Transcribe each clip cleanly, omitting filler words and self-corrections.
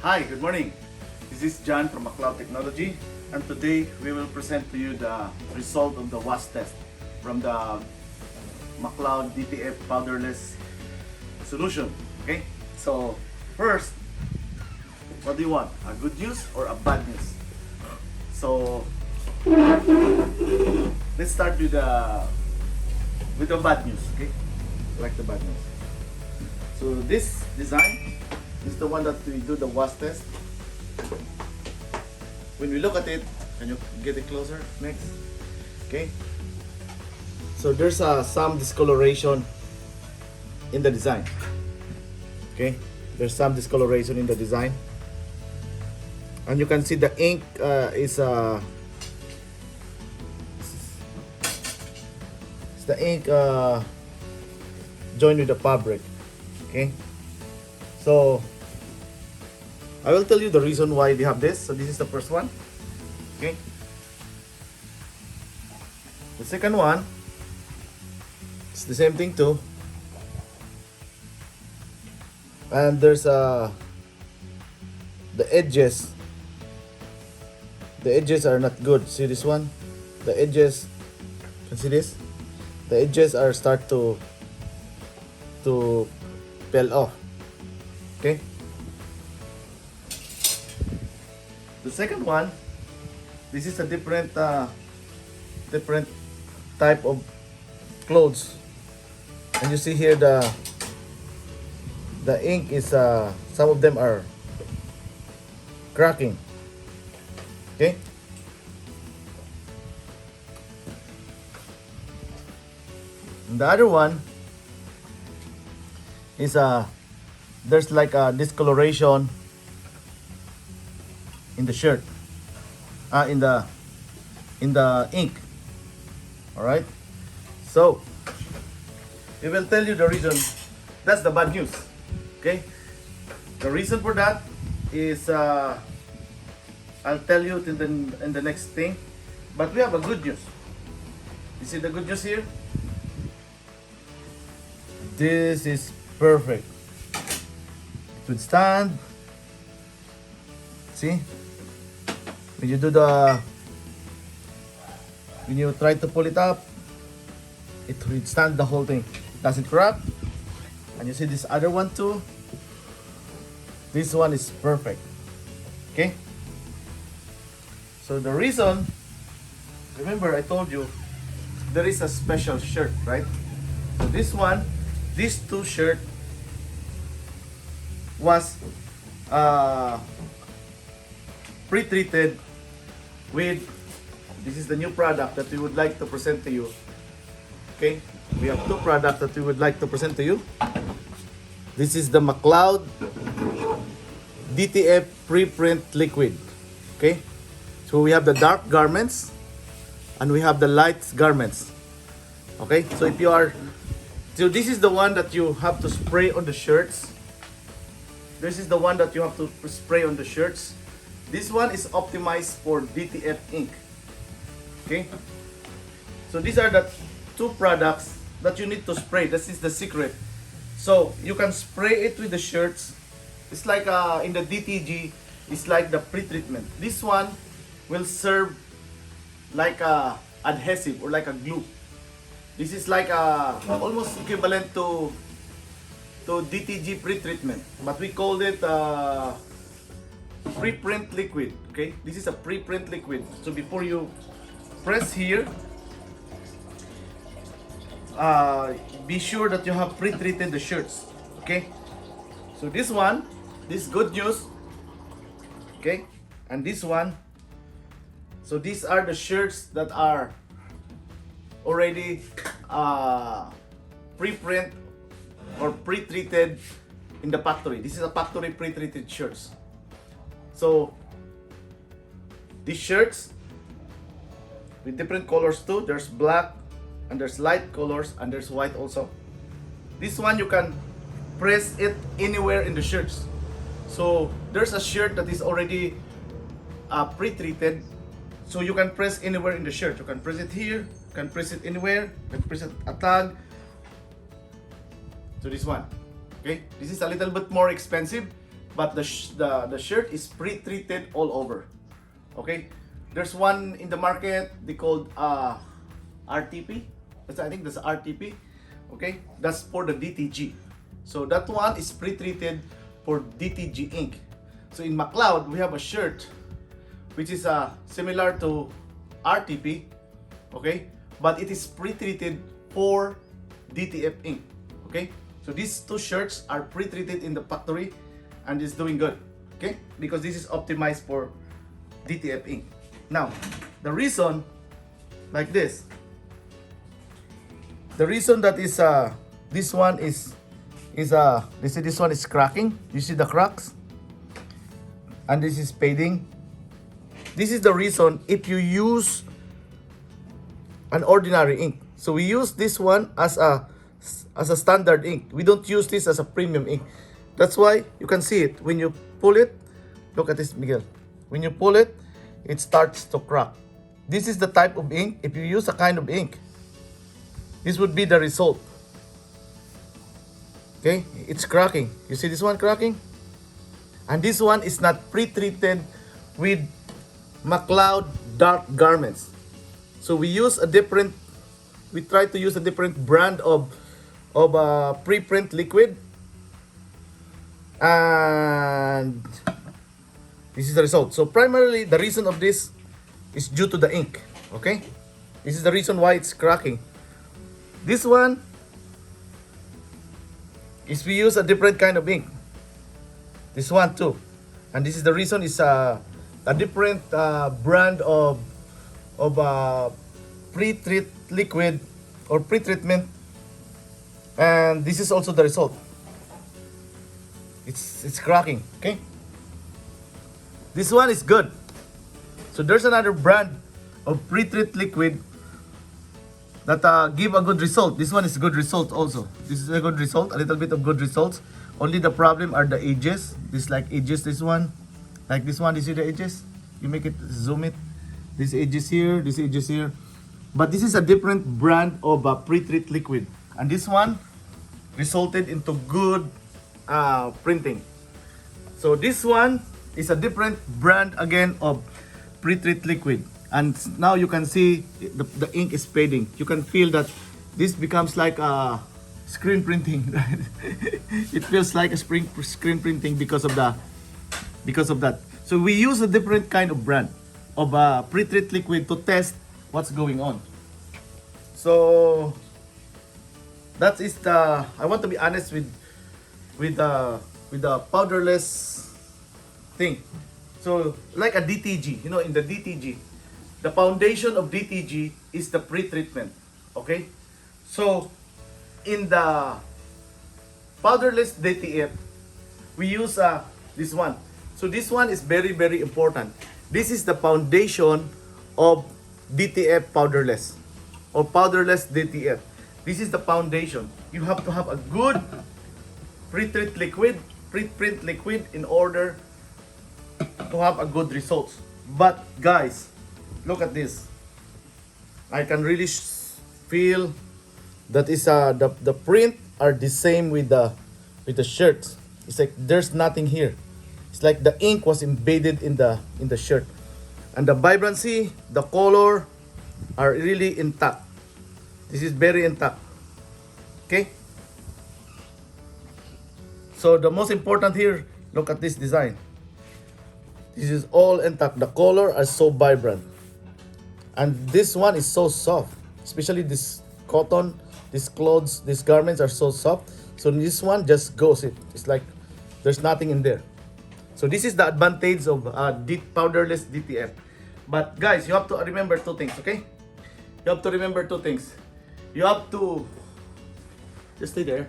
Hi, good morning. This is John from McLaud Technology, and today we will present to you the result of the wash test from the McLaud DTF Powderless solution. Okay, so first, what do you want? A good news or a bad news? So let's start with the bad news. Okay, like the bad news. So this design is the one that we do the wash test. When we look at it, can you get it closer next? Okay. So there's some discoloration in the design. Okay, there's some discoloration in the design, and you can see the ink is the ink joined with the fabric. Okay, so I will tell you the reason why we have this. So this is the first one. Okay, the second one, it's the same thing too, and there's the edges are not good. See this one, the edges, can see this, the edges are start to peel off. Okay, the second one, this is a different type of clothes, and you see here the ink is some of them are cracking. Okay, and the other one is there's like a discoloration in the shirt, in the ink. All right, so we will tell you the reason. That's the bad news. Okay, the reason for that is I'll tell you in the next thing, but we have a good news. You see the good news here? This is perfect. It would stand. See, when you try to pull it up, it would stand the whole thing. It doesn't crack. And you see this other one too. This one is perfect. Okay, so the reason, remember I told you there is a special shirt, right? So this one, these two shirt was pre-treated with, this is the new product that we would like to present to you. Okay, we have two products that we would like to present to you. This is the McLaud DTF pre-print liquid. Okay, so we have the dark garments and we have the light garments. Okay, so if you are, so this is the one that you have to spray on the shirts. This is the one that you have to spray on the shirts. This one is optimized for DTF ink. Okay, so these are the two products that you need to spray. This is the secret. So you can spray it with the shirts. It's like in the DTG, it's like the pre-treatment. This one will serve like a adhesive or like a glue. This is like almost equivalent to DTG pre-treatment, but we called it pre-print liquid. Okay, this is a pre-print liquid. So before you press here, be sure that you have pre-treated the shirts. Okay, so this one, this good news. Okay, and this one, so these are the shirts that are already pre-print or pre-treated in the factory. This is a factory pre-treated shirts. So these shirts with different colors too. There's black and there's light colors and there's white also. This one you can press it anywhere in the shirts. So there's a shirt that is already pre-treated, so you can press anywhere in the shirt. You can press it here, you can press it anywhere, you can press it a tag. So this one, okay, this is a little bit more expensive but the shirt is pre-treated all over. Okay, there's one in the market they called RTP. I think that's RTP. Okay, that's for the DTG. So that one is pre-treated for DTG ink. So in McLaud we have a shirt which is similar to RTP, okay, but it is pre-treated for DTF ink. Okay, so these two shirts are pre-treated in the factory and it's doing good, okay, because this is optimized for DTF ink. Now the reason like this, the reason that is this one is this one is cracking. You see the cracks, and this is fading. This is the reason if you use an ordinary ink. So we use this one as a standard ink. We don't use this as a premium ink. That's why you can see it when you pull it. Look at this, Miguel. When you pull it, it starts to crack. This is the type of ink. If you use a kind of ink, this would be the result. Okay, it's cracking. You see this one cracking? And this one is not pre-treated with McLaud dark garments. So we try to use a different brand of pre-print liquid, and this is the result. So primarily the reason of this is due to the ink. Okay, this is the reason why it's cracking. This one is we use a different kind of ink. This one too, and this is the reason is a different brand of pre-treat liquid or pre-treatment, and this is also the result. It's cracking. Okay, this one is good. So there's another brand of pre-treat liquid that give a good result. This one is a good result also. This is a good result, a little bit of good results. Only the problem are the edges. This like edges, this one. Like this one, you see the edges? You make it, zoom it. This edges here, this edges here. But this is a different brand of pre-treat liquid. And this one resulted into good printing. So this one is a different brand again of pre-treat liquid. And now you can see the ink is fading. You can feel that this becomes like a screen printing. Right? It feels like a screen printing because of that. So we use a different kind of brand of pre-treat liquid to test what's going on. So that is the. I want to be honest with the powderless thing. So like a DTG, you know, in the DTG, the foundation of DTG is the pre-treatment. Okay, so in the powderless DTF, we use this one. So this one is very, very important. This is the foundation of DTF powderless or powderless DTF. This is the foundation. You have to have a good pre-treat liquid, pre-print liquid in order to have a good results. But guys, look at this. I can really feel that is the print are the same with the shirts. It's like there's nothing here. It's like the ink was embedded in the shirt, and the vibrancy, the color are really intact. This is very intact. Okay. So the most important here, look at this design. This is all intact. The color are so vibrant, and this one is so soft. Especially this cotton, these clothes, these garments are so soft. So this one just goes it. It's like there's nothing in there. So this is the advantage of powderless DTF. But guys, you have to remember two things, okay? You have to remember two things. You have to just stay there.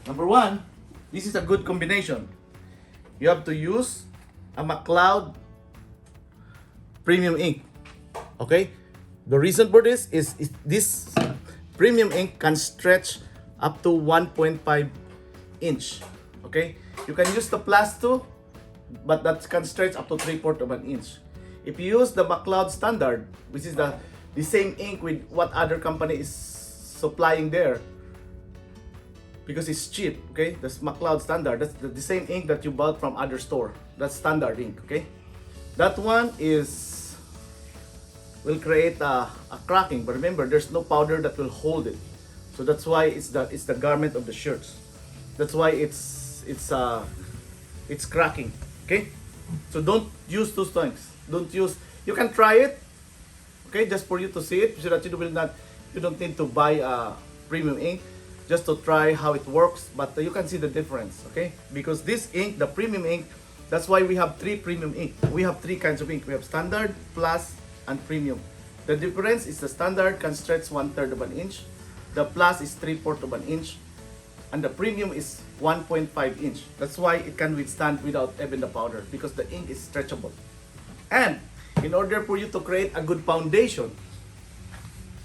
Number one, this is a good combination. You have to use a McLaud premium ink. Okay? The reason for this is this premium ink can stretch up to 1.5 inch. Okay? You can use the plus 2, but that can stretch up to 3/4 of an inch. If you use the McLaud standard, which is the same ink with what other company is supplying there, because it's cheap. Okay, that's McLaud standard. That's the same ink that you bought from other store. That's standard ink. Okay, that one will create a cracking, but remember there's no powder that will hold it, so that's why it's the garment of the shirts. That's why it's cracking. Okay, so don't use those things. You can try it, okay, just for you to see it, so that you don't need to buy a premium ink, just to try how it works. But you can see the difference, okay, because this ink, the premium ink, that's why we have 3 premium ink. We have 3 kinds of ink. We have standard, plus, and premium. The difference is the standard can stretch 1/3 of an inch, the plus is 3/4 of an inch, and the premium is 1.5 inch. That's why it can withstand without even the powder, because the ink is stretchable. And in order for you to create a good foundation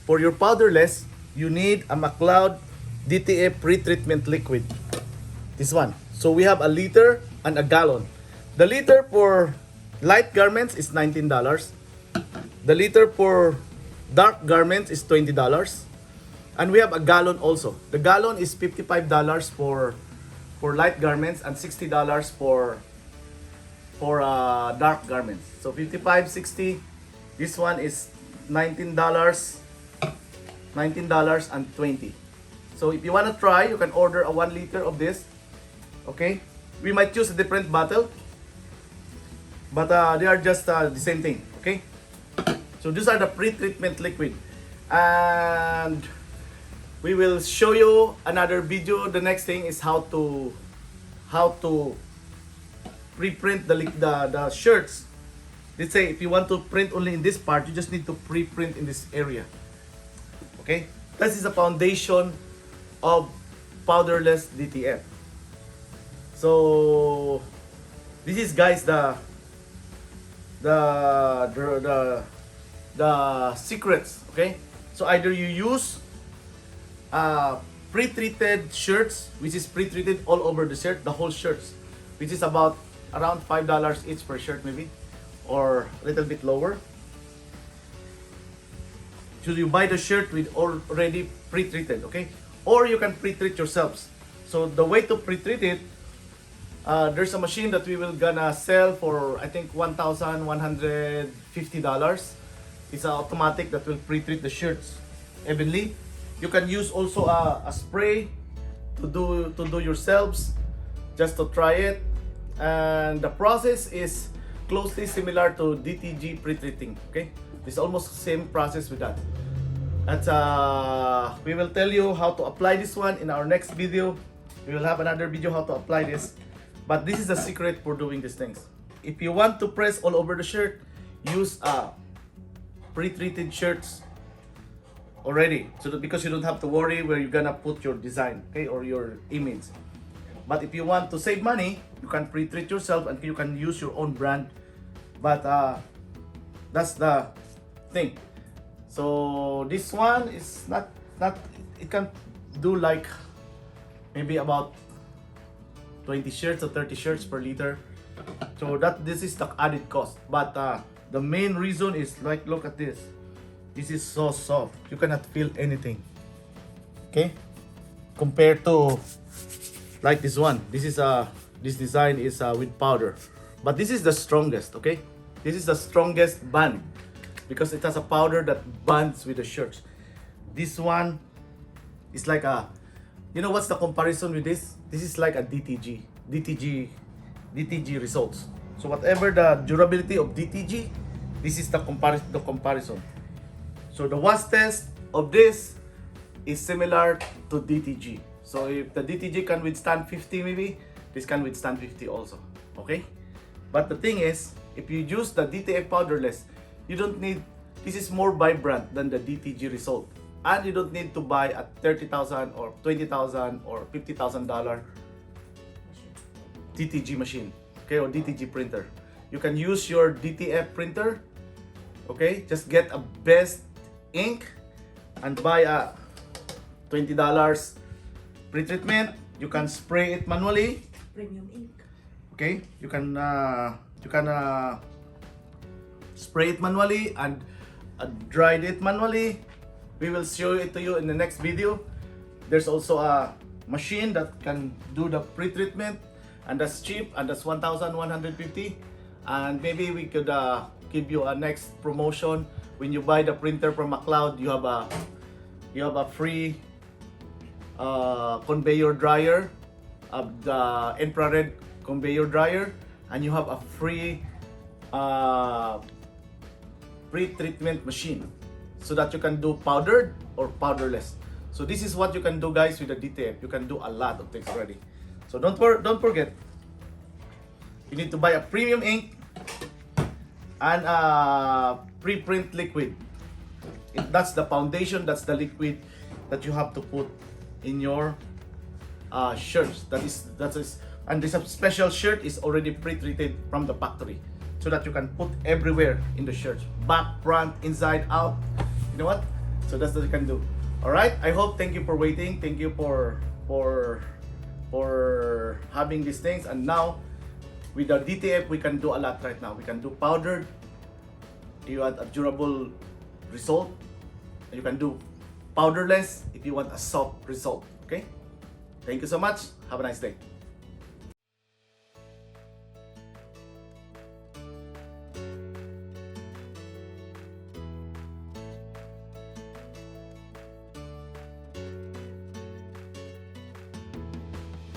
for your powderless, you need a McLaud DTF pre-treatment liquid. This one. So we have a liter and a gallon. The liter for light garments is $19. The liter for dark garments is $20. And we have a gallon also. The gallon is $55 for light garments and $60 for dark garments. So 55, 60. This one is $19 and $20. So if you want to try, you can order a 1 liter of this. Okay, we might use a different bottle, but they are just the same thing. Okay, so these are the pre-treatment liquid, and we will show you another video. The next thing is how to pre-print the shirts. Let's say if you want to print only in this part, you just need to pre-print in this area. Okay, this is the foundation of powderless DTF. So this is, guys, the secrets. Okay, so either you use pre-treated shirts, which is pre-treated all over the shirt, the whole shirts, which is about around $5 each per shirt, maybe, or a little bit lower. So you buy the shirt with already pre-treated, okay? Or you can pre-treat yourselves. So the way to pre-treat it, there's a machine that we will gonna sell for, I think, $1,150. It's an automatic that will pre-treat the shirts evenly. You can use also a spray to do yourselves, just to try it. And the process is closely similar to DTG pre-treating. Okay, it's almost the same process with that. And we will tell you how to apply this one in our next video. We will have another video how to apply this. But this is the secret for doing these things. If you want to press all over the shirt, use pre-treated shirts already, so that, because you don't have to worry where you're gonna put your design, okay, or your image. But if you want to save money, you can pre-treat yourself and you can use your own brand. But that's the thing. So this one is not it can do like maybe about 20 shirts or 30 shirts per liter. So this is the added cost. But the main reason is, like, look at this. This is so soft. You cannot feel anything. Okay? Compared to like this one. This design is with powder. But this is the strongest, okay? This is the strongest band because it has a powder that bonds with the shirts. This one is like you know what's the comparison with this? This is like a DTG results. So whatever the durability of DTG, this is the comparison. So the wash test of this is similar to DTG. So if the DTG can withstand 50 maybe, this can withstand 50 also, okay? But the thing is, if you use the DTF powderless, you don't need, this is more vibrant than the DTG result. And you don't need to buy a $30,000 or $20,000 or $50,000 DTG machine, okay, or DTG printer. You can use your DTF printer, okay? Just get a best ink and buy a $20 pre-treatment. You can spray it manually. Premium ink. Okay, you can spray it manually and dry it manually. We will show it to you in the next video. There's also a machine that can do the pre-treatment, and that's cheap, and that's 1,150. And maybe we could give you a next promotion. When you buy the printer from McLaud, you have a free conveyor dryer, the infrared conveyor dryer, and you have a free pre-treatment machine, so that you can do powdered or powderless. So this is what you can do, guys, with the DTF. You can do a lot of things already. So don't forget, you need to buy a premium ink and a pre-print liquid. That's the foundation, that's the liquid that you have to put in your shirts. And this special shirt is already pre-treated from the factory, so that you can put everywhere in the shirts, back, front, inside, out. You know what? So that's what you can do. All right. I hope. Thank you for waiting. Thank you for having these things. And now, with the DTF, we can do a lot right now. We can do powdered. You want a durable result. You can do powderless if you want a soft result. Okay. Thank you so much. Have a nice day.